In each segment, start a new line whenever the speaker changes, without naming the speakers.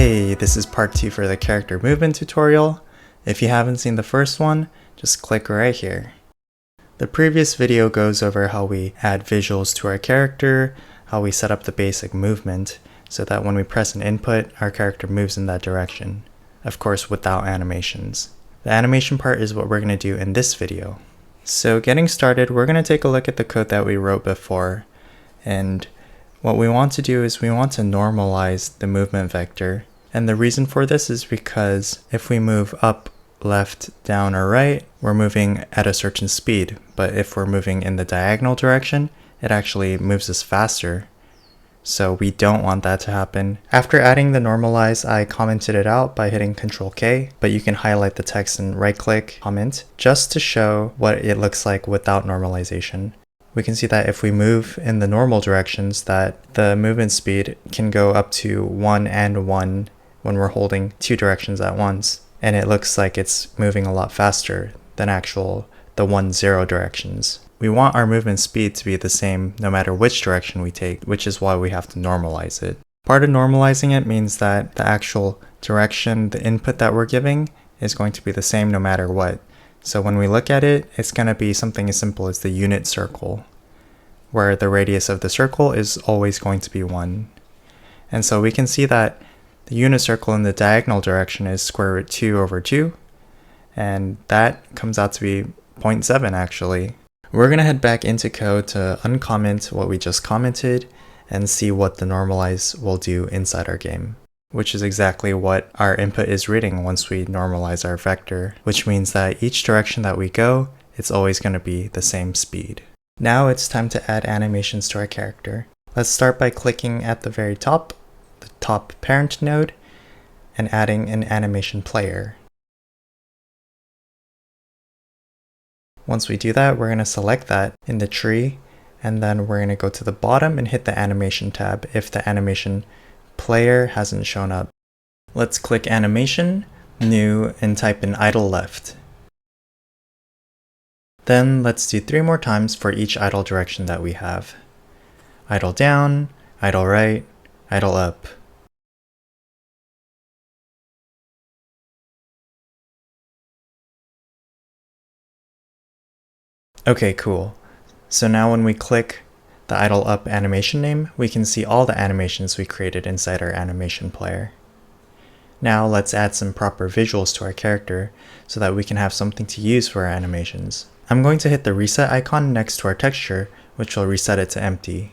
Hey, this is part 2 for the character movement tutorial. If you haven't seen the first one, just click right here. The previous video goes over how we add visuals to our character, how we set up the basic movement, so that when we press an input, our character moves in that direction. Of course, without animations. The animation part is what we're going to do in this video. So getting started, we're going to take a look at the code that we wrote before, and what we want to do is we want to normalize the movement vector. And the reason for this is because if we move up, left, down, or right, we're moving at a certain speed. But if we're moving in the diagonal direction, it actually moves us faster. So we don't want that to happen. After adding the normalize, I commented it out by hitting Ctrl K, but you can highlight the text and right click comment just to show what it looks like without normalization. We can see that if we move in the normal directions, that the movement speed can go up to 1 and 1 when we're holding two directions at once. And it looks like it's moving a lot faster than the 1-0 directions. We want our movement speed to be the same no matter which direction we take, which is why we have to normalize it. Part of normalizing it means that the actual direction, the input that we're giving, is going to be the same no matter what. So when we look at it, it's going to be something as simple as the unit circle, where the radius of the circle is always going to be 1. And so we can see that the unit circle in the diagonal direction is square root 2 over 2, and that comes out to be 0.7 actually. We're going to head back into code to uncomment what we just commented and see what the normalize will do inside our game, which is exactly what our input is reading once we normalize our vector, which means that each direction that we go, it's always going to be the same speed. Now it's time to add animations to our character. Let's start by clicking at the very top, the top parent node, and adding an animation player. Once we do that, we're going to select that in the tree, and then we're going to go to the bottom and hit the animation tab if the animation player hasn't shown up. Let's click animation, new, and type in idle left. Then let's do 3 more times for each idle direction that we have. Idle down, idle right, idle up. Okay, cool. So now when we click the idle up animation name, we can see all the animations we created inside our animation player. Now let's add some proper visuals to our character so that we can have something to use for our animations. I'm going to hit the reset icon next to our texture, which will reset it to empty.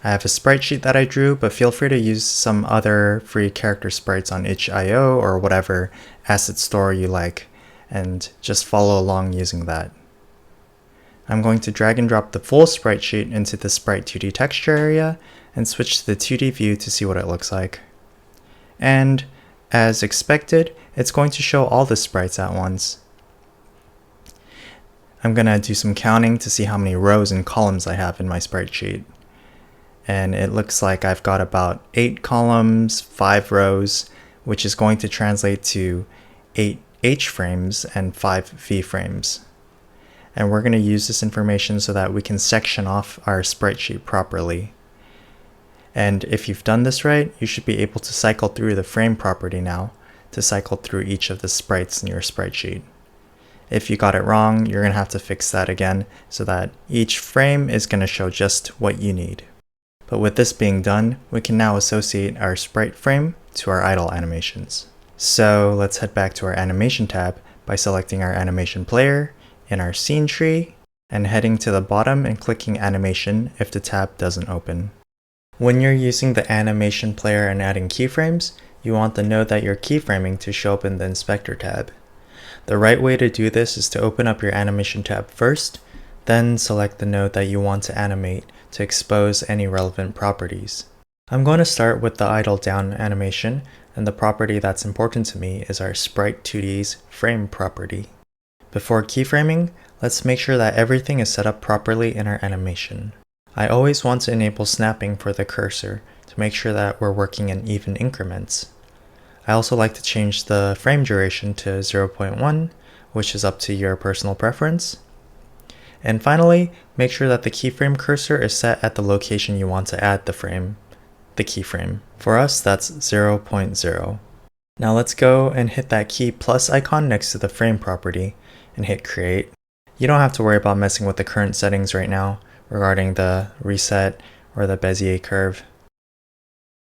I have a sprite sheet that I drew, but feel free to use some other free character sprites on itch.io or whatever asset store you like, and just follow along using that. I'm going to drag and drop the full sprite sheet into the Sprite 2D texture area and switch to the 2D view to see what it looks like. And as expected, it's going to show all the sprites at once. I'm going to do some counting to see how many rows and columns I have in my sprite sheet. And it looks like I've got about 8 columns, 5 rows, which is going to translate to 8 H frames and 5 V frames. And we're going to use this information so that we can section off our sprite sheet properly. And if you've done this right, you should be able to cycle through the frame property now to cycle through each of the sprites in your sprite sheet. If you got it wrong, you're going to have to fix that again so that each frame is going to show just what you need. But with this being done, we can now associate our sprite frame to our idle animations. So let's head back to our animation tab by selecting our animation player in our scene tree and heading to the bottom and clicking animation if the tab doesn't open. When you're using the animation player and adding keyframes, you want the node that you're keyframing to show up in the inspector tab. The right way to do this is to open up your animation tab first, then select the node that you want to animate to expose any relevant properties. I'm going to start with the idle down animation, and the property that's important to me is our Sprite 2D's frame property. Before keyframing, let's make sure that everything is set up properly in our animation. I always want to enable snapping for the cursor to make sure that we're working in even increments. I also like to change the frame duration to 0.1, which is up to your personal preference. And finally, make sure that the keyframe cursor is set at the location you want to add the frame. the keyframe. For us, that's 0.0. Now let's go and hit that key plus icon next to the frame property and hit create. You don't have to worry about messing with the current settings right now regarding the reset or the Bezier curve.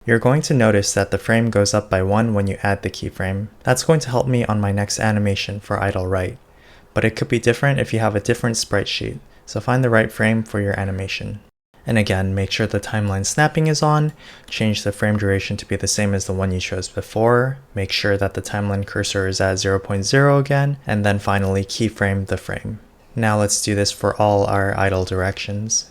You're going to notice that the frame goes up by 1 when you add the keyframe. That's going to help me on my next animation for idle right, but it could be different if you have a different sprite sheet, so find the right frame for your animation. And again, make sure the timeline snapping is on, change the frame duration to be the same as the one you chose before, make sure that the timeline cursor is at 0.0 again, and then finally keyframe the frame. Now let's do this for all our idle directions.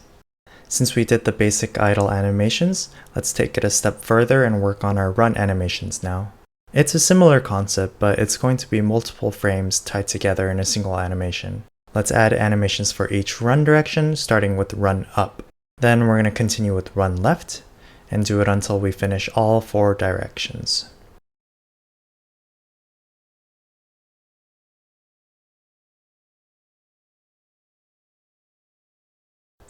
Since we did the basic idle animations, let's take it a step further and work on our run animations now. It's a similar concept, but it's going to be multiple frames tied together in a single animation. Let's add animations for each run direction, starting with run up. Then we're going to continue with run left and do it until we finish all 4 directions.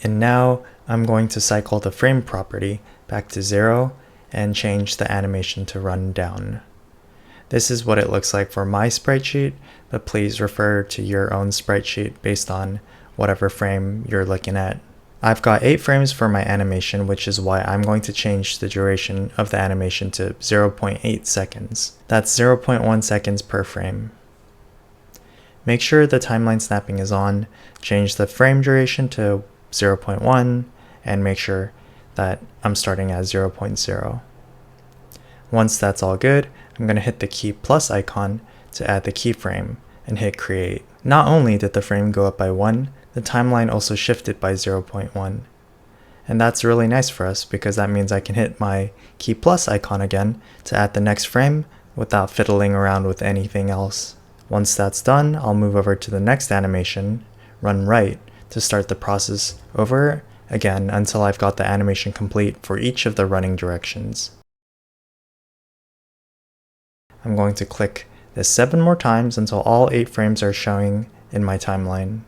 And now I'm going to cycle the frame property back to 0 and change the animation to run down. This is what it looks like for my sprite sheet, but please refer to your own sprite sheet based on whatever frame you're looking at. I've got 8 frames for my animation, which is why I'm going to change the duration of the animation to 0.8 seconds. That's 0.1 seconds per frame. Make sure the timeline snapping is on, change the frame duration to 0.1, and make sure that I'm starting at 0.0. Once that's all good, I'm going to hit the key plus icon to add the keyframe and hit create. Not only did the frame go up by 1, the timeline also shifted by 0.1. And that's really nice for us because that means I can hit my key plus icon again to add the next frame without fiddling around with anything else. Once that's done, I'll move over to the next animation, run right, to start the process over again until I've got the animation complete for each of the running directions. I'm going to click this 7 more times until all 8 frames are showing in my timeline.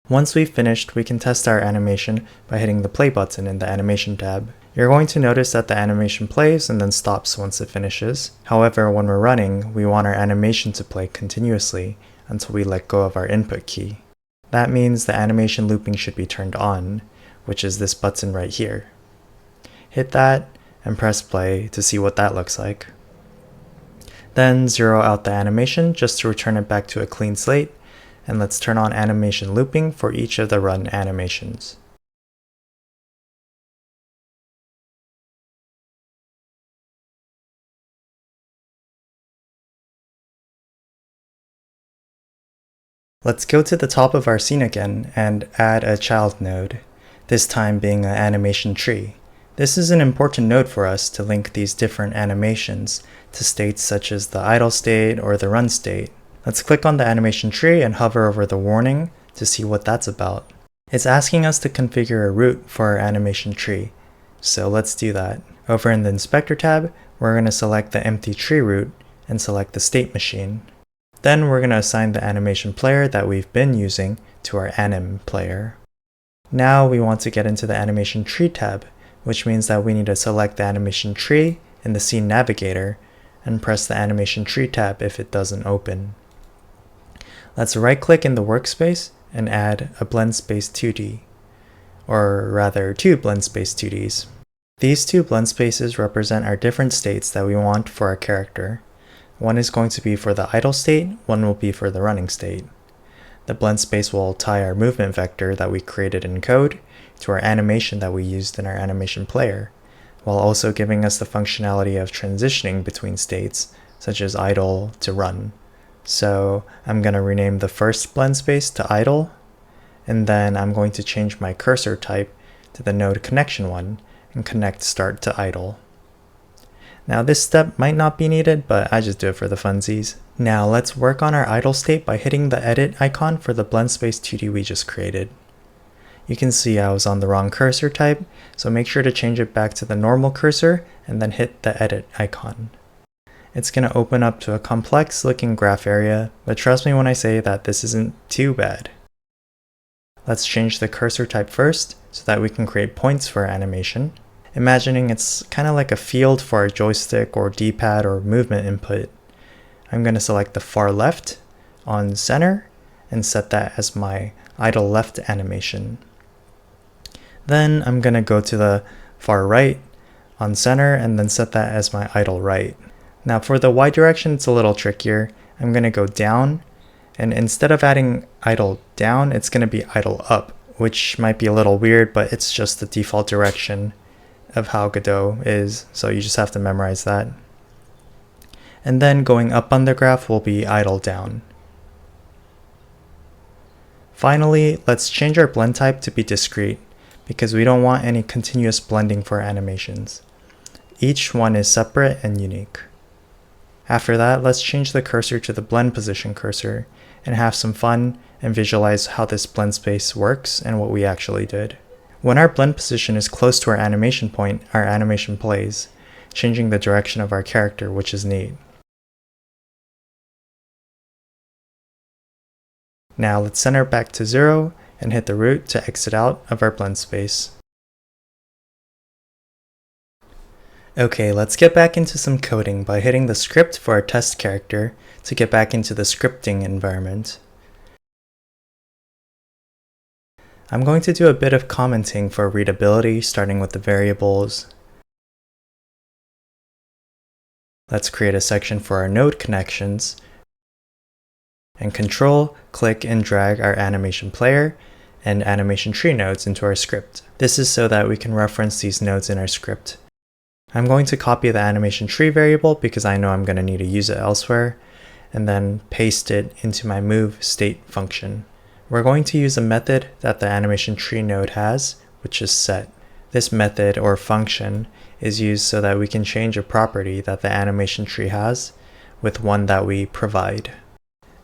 Once we've finished, we can test our animation by hitting the play button in the animation tab. You're going to notice that the animation plays and then stops once it finishes. However, when we're running, we want our animation to play continuously until we let go of our input key. That means the animation looping should be turned on, which is this button right here. Hit that and press play to see what that looks like. Then zero out the animation just to return it back to a clean slate, and let's turn on animation looping for each of the run animations. Let's go to the top of our scene again and add a child node, this time being an animation tree. This is an important node for us to link these different animations to states such as the idle state or the run state. Let's click on the animation tree and hover over the warning to see what that's about. It's asking us to configure a root for our animation tree, so let's do that. Over in the Inspector tab, we're going to select the empty tree root and select the state machine. Then we're going to assign the animation player that we've been using to our anim player. Now we want to get into the animation tree tab, which means that we need to select the animation tree in the scene navigator and press the animation tree tab if it doesn't open. Let's right click in the workspace and add a blend space 2D, or rather 2 blend space 2Ds. These 2 blend spaces represent our different states that we want for our character. One is going to be for the idle state, one will be for the running state. The blend space will tie our movement vector that we created in code to our animation that we used in our animation player, while also giving us the functionality of transitioning between states, such as idle to run. So I'm going to rename the first blend space to idle, and then I'm going to change my cursor type to the node connection one and connect start to idle. Now this step might not be needed, but I just do it for the funsies. Now let's work on our idle state by hitting the edit icon for the blend space 2D we just created. You can see I was on the wrong cursor type, so make sure to change it back to the normal cursor and then hit the edit icon. It's going to open up to a complex looking graph area, but trust me when I say that this isn't too bad. Let's change the cursor type first so that we can create points for our animation. Imagining it's kind of like a field for our joystick or D-pad or movement input. I'm going to select the far left on center and set that as my idle left animation. Then I'm going to go to the far right on center and then set that as my idle right. Now for the Y direction, it's a little trickier. I'm going to go down, and instead of adding idle down, it's going to be idle up, which might be a little weird, but it's just the default direction of how Godot is, so you just have to memorize that. And then going up on the graph will be idle down. Finally, let's change our blend type to be discrete, because we don't want any continuous blending for our animations. Each one is separate and unique. After that, let's change the cursor to the blend position cursor and have some fun and visualize how this blend space works and what we actually did. When our blend position is close to our animation point, our animation plays, changing the direction of our character, which is neat. Now let's center back to 0 and hit the root to exit out of our blend space. Okay, let's get back into some coding by hitting the script for our test character to get back into the scripting environment. I'm going to do a bit of commenting for readability, starting with the variables. Let's create a section for our node connections, and control, click, and drag our animation player and animation tree nodes into our script. This is so that we can reference these nodes in our script. I'm going to copy the animation tree variable because I know I'm going to need to use it elsewhere, and then paste it into my move state function. We're going to use a method that the animation tree node has, which is set. This method or function is used so that we can change a property that the animation tree has with one that we provide.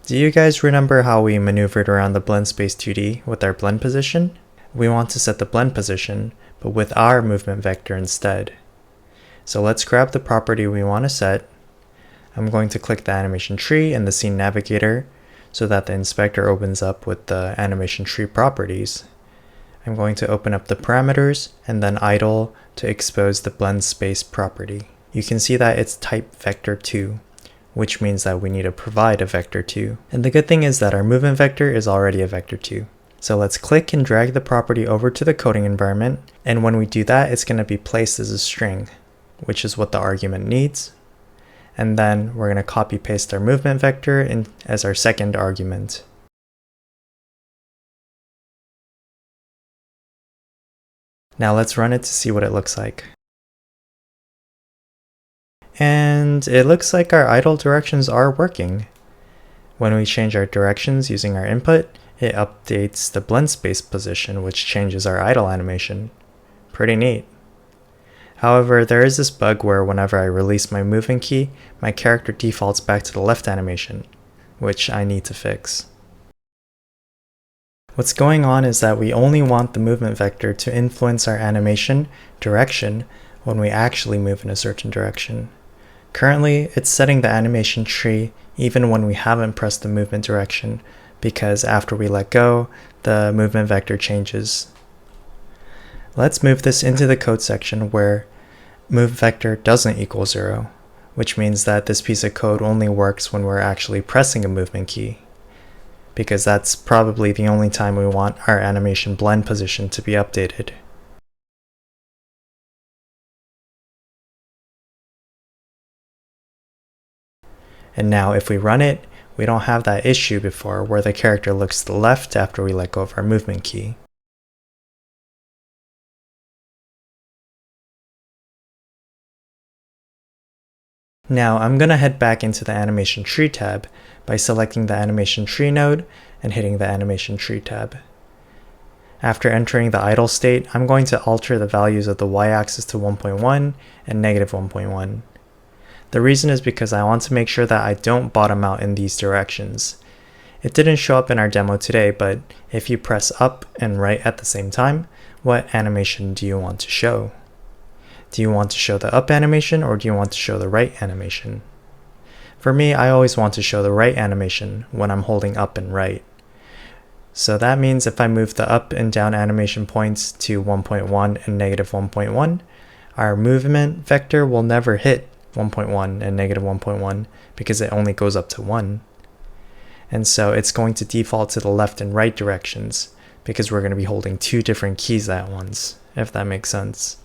Do you guys remember how we maneuvered around the blend space 2D with our blend position? We want to set the blend position, but with our movement vector instead. So let's grab the property we want to set. I'm going to click the animation tree in the scene navigator so that the inspector opens up with the animation tree properties. I'm going to open up the parameters and then idle to expose the blend space property. You can see that it's type vector 2, which means that we need to provide a vector 2. And the good thing is that our movement vector is already a vector 2. So let's click and drag the property over to the coding environment, and when we do that, it's going to be placed as a string, which is what the argument needs. And then we're going to copy paste our movement vector in as our second argument. Now let's run it to see what it looks like. And it looks like our idle directions are working. When we change our directions using our input, it updates the blend space position, which changes our idle animation. Pretty neat. However, there is this bug where whenever I release my movement key, my character defaults back to the left animation, which I need to fix. What's going on is that we only want the movement vector to influence our animation direction when we actually move in a certain direction. Currently, it's setting the animation tree even when we haven't pressed the movement direction, because after we let go, the movement vector changes. Let's move this into the code section where move vector doesn't equal 0, which means that this piece of code only works when we're actually pressing a movement key, because that's probably the only time we want our animation blend position to be updated. And now if we run it, we don't have that issue before where the character looks to the left after we let go of our movement key. Now I'm going to head back into the animation tree tab by selecting the animation tree node and hitting the animation tree tab. After entering the idle state, I'm going to alter the values of the y-axis to 1.1 and negative 1.1. The reason is because I want to make sure that I don't bottom out in these directions. It didn't show up in our demo today, but if you press up and right at the same time, what animation do you want to show? Do you want to show the up animation or do you want to show the right animation? For me, I always want to show the right animation when I'm holding up and right. So that means if I move the up and down animation points to 1.1 and negative 1.1, our movement vector will never hit 1.1 and negative 1.1 because it only goes up to 1. And so it's going to default to the left and right directions because we're going to be holding two different keys at once, if that makes sense.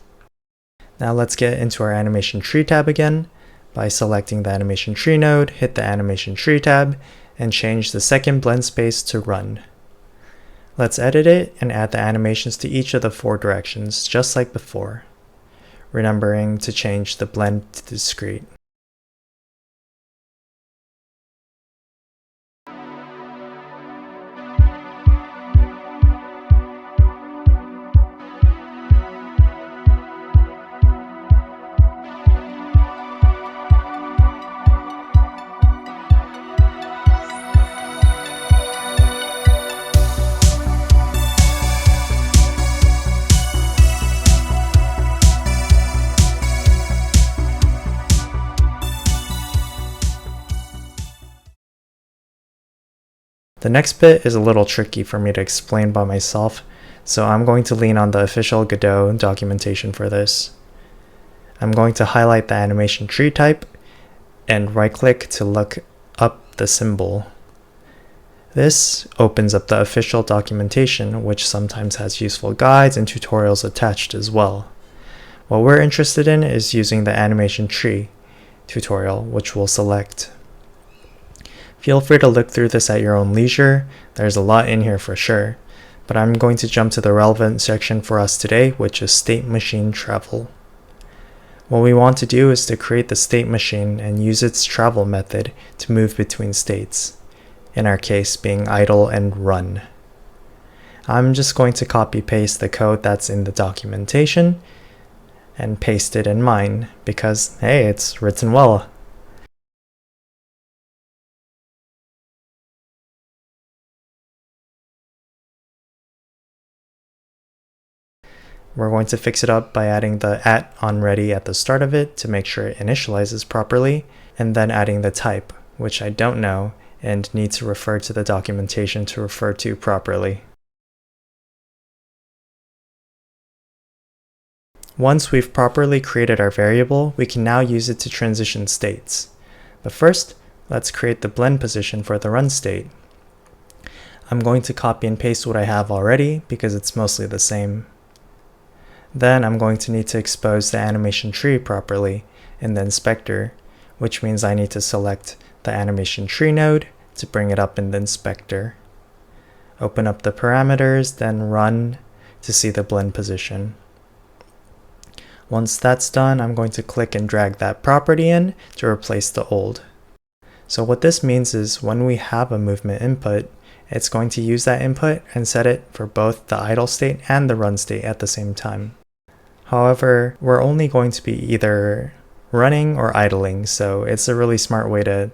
Now let's get into our animation tree tab again. By selecting the animation tree node, hit the animation tree tab, and change the second blend space to run. Let's edit it and add the animations to each of the four directions, just like before, remembering to change the blend to discrete. The next bit is a little tricky for me to explain by myself, so I'm going to lean on the official Godot documentation for this. I'm going to highlight the animation tree type and right-click to look up the symbol. This opens up the official documentation, which sometimes has useful guides and tutorials attached as well. What we're interested in is using the animation tree tutorial, which we'll select. Feel free to look through this at your own leisure. There's a lot in here for sure, but I'm going to jump to the relevant section for us today, which is state machine travel. What we want to do is to create the state machine and use its travel method to move between states, in our case being idle and run. I'm just going to copy paste the code that's in the documentation and paste it in mine because, hey, it's written well. We're going to fix it up by adding the @onReady at the start of it to make sure it initializes properly, and then adding the type, which I don't know and need to refer to the documentation to refer to properly. Once we've properly created our variable, we can now use it to transition states. But first, let's create the blend position for the run state. I'm going to copy and paste what I have already because it's mostly the same. Then I'm going to need to expose the animation tree properly in the inspector, which means I need to select the animation tree node to bring it up in the inspector. Open up the parameters, then run to see the blend position. Once that's done, I'm going to click and drag that property in to replace the old. So what this means is when we have a movement input, it's going to use that input and set it for both the idle state and the run state at the same time. However, we're only going to be either running or idling, so it's a really smart way to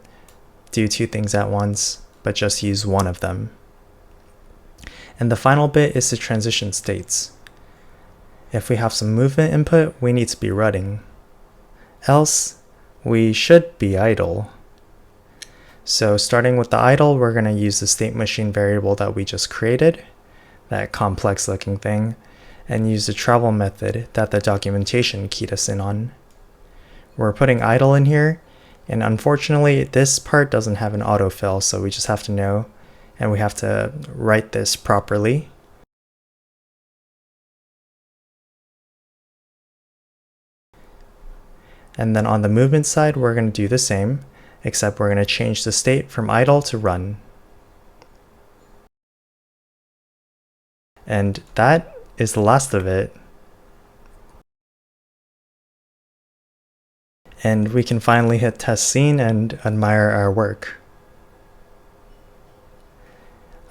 do two things at once, but just use one of them. And the final bit is to transition states. If we have some movement input, we need to be running. Else, we should be idle. So starting with the idle, we're going to use the state machine variable that we just created, that complex looking thing, and use the travel method that the documentation keyed us in on. We're putting idle in here, and unfortunately this part doesn't have an autofill, so we just have to know, and we have to write this properly. And then on the movement side, we're going to do the same, except we're going to change the state from idle to run. And that is the last of it. And we can finally hit test scene and admire our work.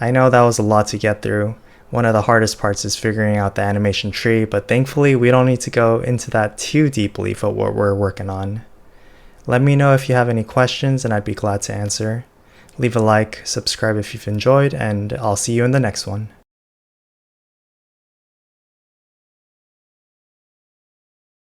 I know that was a lot to get through. One of the hardest parts is figuring out the animation tree, but thankfully we don't need to go into that too deeply for what we're working on. Let me know if you have any questions and I'd be glad to answer. Leave a like, subscribe if you've enjoyed, and I'll see you in the next one.